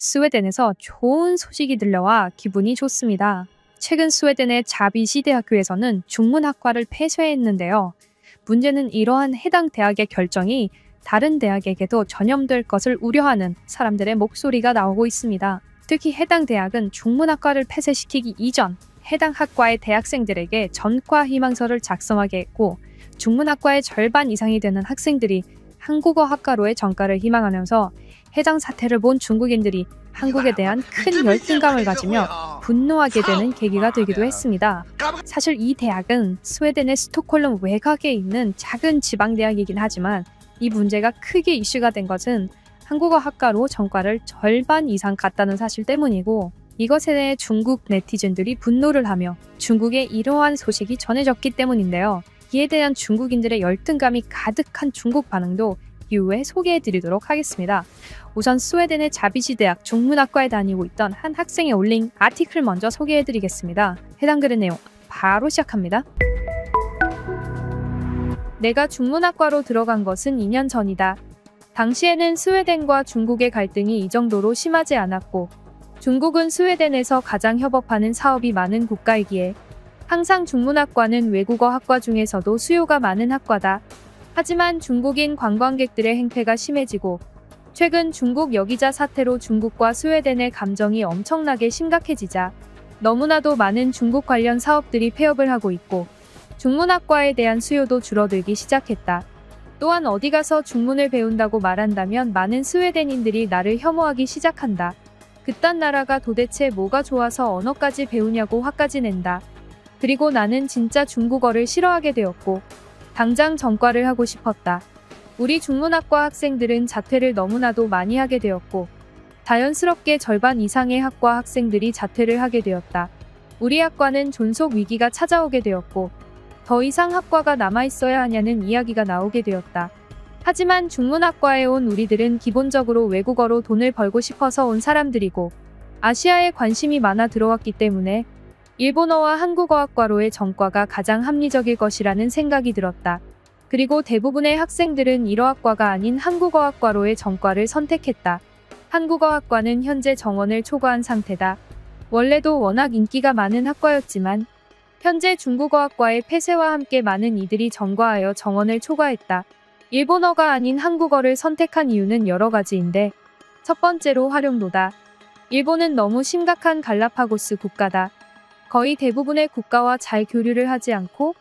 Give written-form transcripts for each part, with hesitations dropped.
스웨덴에서 좋은 소식이 들려와 기분이 좋습니다. 최근 스웨덴의 자비시 대학교에서는 중문학과를 폐쇄했는데요. 문제는 이러한 해당 대학의 결정이 다른 대학에게도 전염될 것을 우려하는 사람들의 목소리가 나오고 있습니다. 특히 해당 대학은 중문학과를 폐쇄시키기 이전 해당 학과의 대학생들에게 전과 희망서를 작성하게 했고, 중문학과의 절반 이상이 되는 학생들이 한국어 학과로의 전과를 희망하면서 해당 사태를 본 중국인들이 한국에 대한 큰 열등감을 가지며 분노하게 되는 계기가 되기도 했습니다. 사실 이 대학은 스웨덴의 스톡홀름 외곽에 있는 작은 지방대학이긴 하지만, 이 문제가 크게 이슈가 된 것은 한국어 학과로 전과를 절반 이상 갔다는 사실 때문이고, 이것에 대해 중국 네티즌들이 분노를 하며 중국에 이러한 소식이 전해졌기 때문인데요. 이에 대한 중국인들의 열등감이 가득한 중국 반응도 이후에 소개해드리도록 하겠습니다. 우선 스웨덴의 자비시 대학 중문학과에 다니고 있던 한 학생이 올린 아티클 먼저 소개해드리겠습니다. 해당 글의 내용 바로 시작합니다. 내가 중문학과로 들어간 것은 2년 전이다. 당시에는 스웨덴과 중국의 갈등이 이 정도로 심하지 않았고, 중국은 스웨덴에서 가장 협업하는 사업이 많은 국가이기에 항상 중문학과는 외국어 학과 중에서도 수요가 많은 학과다. 하지만 중국인 관광객들의 행패가 심해지고, 최근 중국 여기자 사태로 중국과 스웨덴의 감정이 엄청나게 심각해지자 너무나도 많은 중국 관련 사업들이 폐업을 하고 있고, 중문학과에 대한 수요도 줄어들기 시작했다. 또한 어디 가서 중문을 배운다고 말한다면 많은 스웨덴인들이 나를 혐오하기 시작한다. 그딴 나라가 도대체 뭐가 좋아서 언어까지 배우냐고 화까지 낸다. 그리고 나는 진짜 중국어를 싫어하게 되었고, 당장 전과를 하고 싶었다. 우리 중문학과 학생들은 자퇴를 너무나도 많이 하게 되었고, 자연스럽게 절반 이상의 학과 학생들이 자퇴를 하게 되었다. 우리 학과는 존속 위기가 찾아오게 되었고, 더 이상 학과가 남아있어야 하냐는 이야기가 나오게 되었다. 하지만 중문학과에 온 우리들은 기본적으로 외국어로 돈을 벌고 싶어서 온 사람들이고, 아시아에 관심이 많아 들어왔기 때문에 일본어와 한국어 학과로의 전과가 가장 합리적일 것이라는 생각이 들었다. 그리고 대부분의 학생들은 일어학과가 아닌 한국어 학과로의 전과를 선택했다. 한국어 학과는 현재 정원을 초과한 상태다. 원래도 워낙 인기가 많은 학과였지만 현재 중국어 학과의 폐쇄와 함께 많은 이들이 전과하여 정원을 초과했다. 일본어가 아닌 한국어를 선택한 이유는 여러 가지인데, 첫 번째로 활용도다. 일본은 너무 심각한 갈라파고스 국가다. 거의 대부분의 국가와 잘 교류를 하지 않고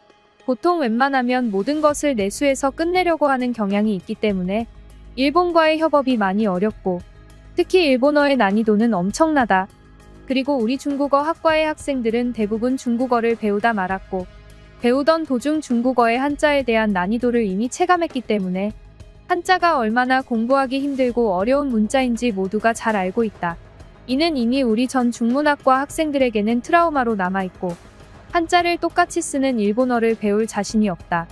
보통 웬만하면 모든 것을 내수해서 끝내려고 하는 경향이 있기 때문에 일본과의 협업이 많이 어렵고, 특히 일본어의 난이도는 엄청나다. 그리고 우리 중국어 학과의 학생들은 대부분 중국어를 배우다 말았고, 배우던 도중 중국어의 한자에 대한 난이도를 이미 체감했기 때문에 한자가 얼마나 공부하기 힘들고 어려운 문자인지 모두가 잘 알고 있다. 이는 이미 우리 전 중문학과 학생들에게는 트라우마로 남아있고, 한자를 똑같이 쓰는 일본어를 배울 자신이 없다.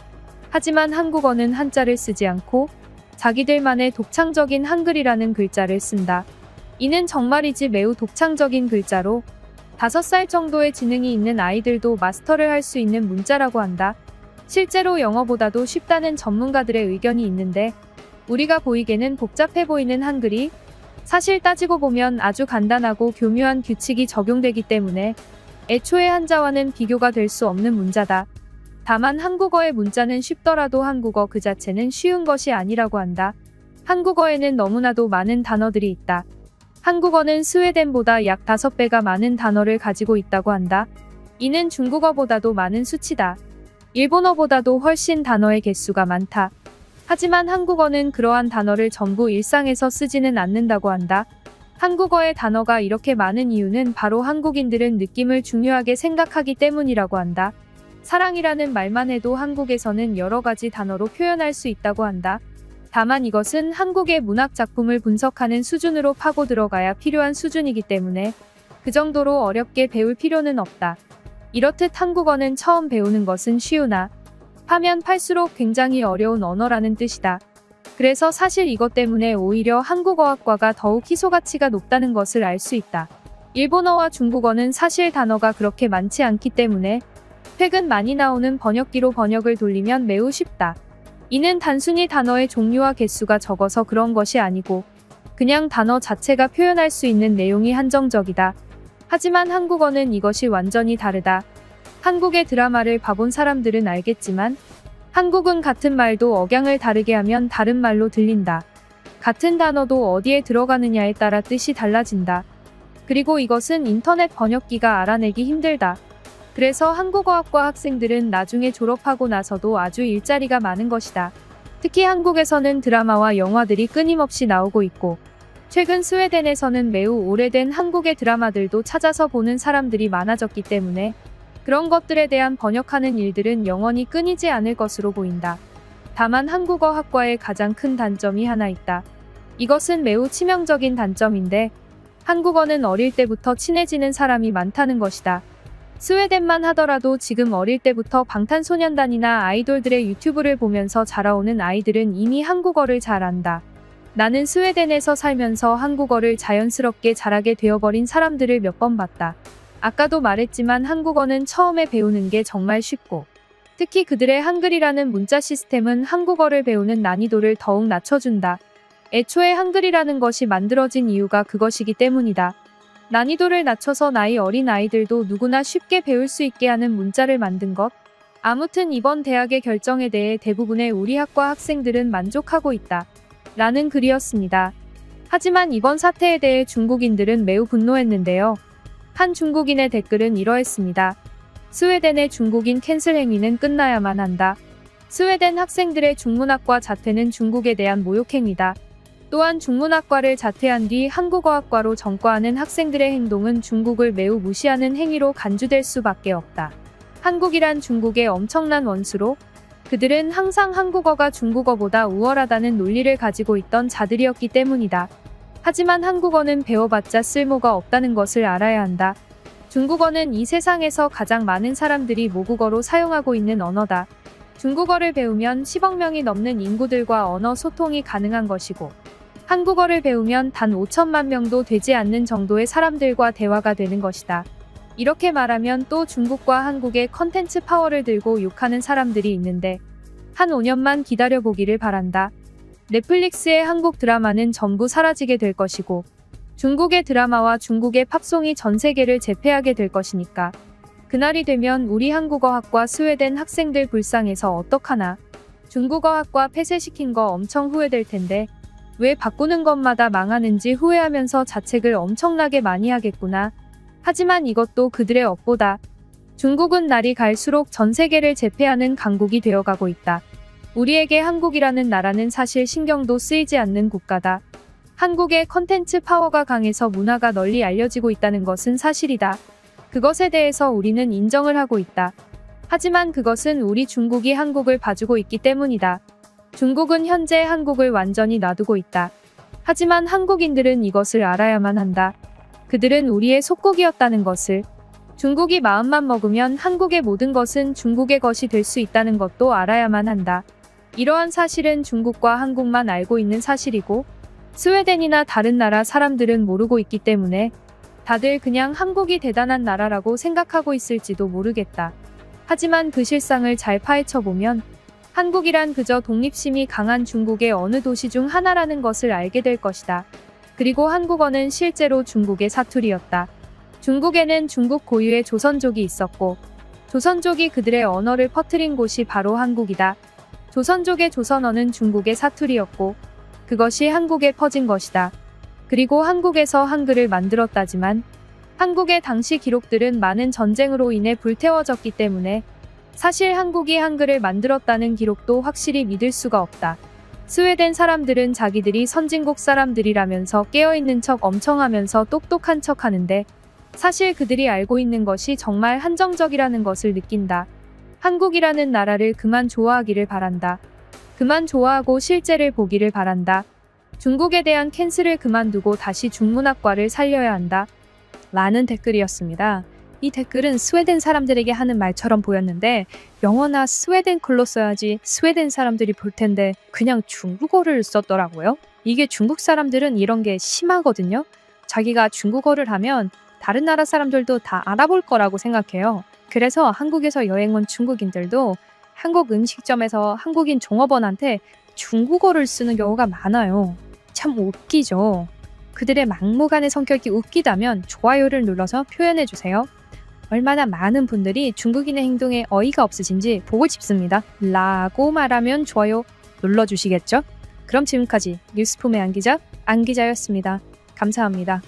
하지만 한국어는 한자를 쓰지 않고 자기들만의 독창적인 한글이라는 글자를 쓴다. 이는 정말이지 매우 독창적인 글자로 5살 정도의 지능이 있는 아이들도 마스터를 할 수 있는 문자라고 한다. 실제로 영어보다도 쉽다는 전문가들의 의견이 있는데, 우리가 보이게는 복잡해 보이는 한글이 사실 따지고 보면 아주 간단하고 교묘한 규칙이 적용되기 때문에 애초에 한자와는 비교가 될 수 없는 문자다. 다만 한국어의 문자는 쉽더라도 한국어 그 자체는 쉬운 것이 아니라고 한다. 한국어에는 너무나도 많은 단어들이 있다. 한국어는 스웨덴보다 약 5배가 많은 단어를 가지고 있다고 한다. 이는 중국어보다도 많은 수치다. 일본어보다도 훨씬 단어의 개수가 많다. 하지만 한국어는 그러한 단어를 전부 일상에서 쓰지는 않는다고 한다. 한국어의 단어가 이렇게 많은 이유는 바로 한국인들은 느낌을 중요하게 생각하기 때문이라고 한다. 사랑이라는 말만 해도 한국에서는 여러 가지 단어로 표현할 수 있다고 한다. 다만 이것은 한국의 문학 작품을 분석하는 수준으로 파고 들어가야 필요한 수준이기 때문에 그 정도로 어렵게 배울 필요는 없다. 이렇듯 한국어는 처음 배우는 것은 쉬우나 파면 팔수록 굉장히 어려운 언어라는 뜻이다. 그래서 사실 이것 때문에 오히려 한국어학과가 더욱 희소가치가 높다는 것을 알 수 있다. 일본어와 중국어는 사실 단어가 그렇게 많지 않기 때문에 최근 많이 나오는 번역기로 번역을 돌리면 매우 쉽다. 이는 단순히 단어의 종류와 개수가 적어서 그런 것이 아니고 그냥 단어 자체가 표현할 수 있는 내용이 한정적이다. 하지만 한국어는 이것이 완전히 다르다. 한국의 드라마를 봐본 사람들은 알겠지만 한국은 같은 말도 억양을 다르게 하면 다른 말로 들린다. 같은 단어도 어디에 들어가느냐에 따라 뜻이 달라진다. 그리고 이것은 인터넷 번역기가 알아내기 힘들다. 그래서 한국어학과 학생들은 나중에 졸업하고 나서도 아주 일자리가 많은 것이다. 특히 한국에서는 드라마와 영화들이 끊임없이 나오고 있고 최근 스웨덴에서는 매우 오래된 한국의 드라마들도 찾아서 보는 사람들이 많아졌기 때문에 그런 것들에 대한 번역하는 일들은 영원히 끊이지 않을 것으로 보인다. 다만 한국어 학과의 가장 큰 단점이 하나 있다. 이것은 매우 치명적인 단점인데 한국어는 어릴 때부터 친해지는 사람이 많다는 것이다. 스웨덴만 하더라도 지금 어릴 때부터 방탄소년단이나 아이돌들의 유튜브를 보면서 자라오는 아이들은 이미 한국어를 잘 안다. 나는 스웨덴에서 살면서 한국어를 자연스럽게 잘하게 되어버린 사람들을 몇 번 봤다. 아까도 말했지만 한국어는 처음에 배우는 게 정말 쉽고 특히 그들의 한글이라는 문자 시스템은 한국어를 배우는 난이도를 더욱 낮춰준다. 애초에 한글이라는 것이 만들어진 이유가 그것이기 때문이다. 난이도를 낮춰서 나이 어린 아이들도 누구나 쉽게 배울 수 있게 하는 문자를 만든 것. 아무튼 이번 대학의 결정에 대해 대부분의 우리 학과 학생들은 만족하고 있다. 라는 글이었습니다. 하지만 이번 사태에 대해 중국인들은 매우 분노했는데요. 한 중국인의 댓글은 이러했습니다. 스웨덴의 중국인 캔슬 행위는 끝나야만 한다. 스웨덴 학생들의 중문학과 자퇴는 중국에 대한 모욕행위다. 또한 중문학과를 자퇴한 뒤 한국어학과로 전과하는 학생들의 행동은 중국을 매우 무시하는 행위로 간주될 수밖에 없다. 한국이란 중국의 엄청난 원수로 그들은 항상 한국어가 중국어보다 우월하다는 논리를 가지고 있던 자들이었기 때문이다. 하지만 한국어는 배워봤자 쓸모가 없다는 것을 알아야 한다. 중국어는 이 세상에서 가장 많은 사람들이 모국어로 사용하고 있는 언어다. 중국어를 배우면 10억 명이 넘는 인구들과 언어 소통이 가능한 것이고 한국어를 배우면 단 5천만 명도 되지 않는 정도의 사람들과 대화가 되는 것이다. 이렇게 말하면 또 중국과 한국의 컨텐츠 파워를 들고 욕하는 사람들이 있는데 한 5년만 기다려보기를 바란다. 넷플릭스의 한국 드라마는 전부 사라지게 될 것이고 중국의 드라마와 중국의 팝송이 전 세계를 제패하게 될 것이니까 그날이 되면 우리 한국어학과 스웨덴 학생들 불쌍해서 어떡하나. 중국어학과 폐쇄시킨 거 엄청 후회될 텐데 왜 바꾸는 것마다 망하는지 후회하면서 자책을 엄청나게 많이 하겠구나. 하지만 이것도 그들의 업보다. 중국은 날이 갈수록 전 세계를 제패하는 강국이 되어가고 있다. 우리에게 한국이라는 나라는 사실 신경도 쓰이지 않는 국가다. 한국의 컨텐츠 파워가 강해서 문화가 널리 알려지고 있다는 것은 사실이다. 그것에 대해서 우리는 인정을 하고 있다. 하지만 그것은 우리 중국이 한국을 봐주고 있기 때문이다. 중국은 현재 한국을 완전히 놔두고 있다. 하지만 한국인들은 이것을 알아야만 한다. 그들은 우리의 속국이었다는 것을. 중국이 마음만 먹으면 한국의 모든 것은 중국의 것이 될 수 있다는 것도 알아야만 한다. 이러한 사실은 중국과 한국만 알고 있는 사실이고 스웨덴이나 다른 나라 사람들은 모르고 있기 때문에 다들 그냥 한국이 대단한 나라라고 생각하고 있을지도 모르겠다. 하지만 그 실상을 잘 파헤쳐보면 한국이란 그저 독립심이 강한 중국의 어느 도시 중 하나라는 것을 알게 될 것이다. 그리고 한국어는 실제로 중국의 사투리였다. 중국에는 중국 고유의 조선족이 있었고 조선족이 그들의 언어를 퍼뜨린 곳이 바로 한국이다. 조선족의 조선어는 중국의 사투리였고 그것이 한국에 퍼진 것이다. 그리고 한국에서 한글을 만들었다지만 한국의 당시 기록들은 많은 전쟁으로 인해 불태워졌기 때문에 사실 한국이 한글을 만들었다는 기록도 확실히 믿을 수가 없다. 스웨덴 사람들은 자기들이 선진국 사람들이라면서 깨어있는 척 엄청 하면서 똑똑한 척 하는데 사실 그들이 알고 있는 것이 정말 한정적이라는 것을 느낀다. 한국이라는 나라를 그만 좋아하기를 바란다. 그만 좋아하고 실제를 보기를 바란다. 중국에 대한 캔슬을 그만두고 다시 중문학과를 살려야 한다. 라는 댓글이었습니다. 이 댓글은 스웨덴 사람들에게 하는 말처럼 보였는데 영어나 스웨덴 글로 써야지 스웨덴 사람들이 볼 텐데 그냥 중국어를 썼더라고요. 이게 중국 사람들은 이런 게 심하거든요. 자기가 중국어를 하면 다른 나라 사람들도 다 알아볼 거라고 생각해요. 그래서 한국에서 여행 온 중국인들도 한국 음식점에서 한국인 종업원한테 중국어를 쓰는 경우가 많아요. 참 웃기죠. 그들의 막무가내 성격이 웃기다면 좋아요를 눌러서 표현해주세요. 얼마나 많은 분들이 중국인의 행동에 어이가 없으신지 보고 싶습니다. 라고 말하면 좋아요 눌러주시겠죠? 그럼 지금까지 뉴스폼의 안기자였습니다. 감사합니다.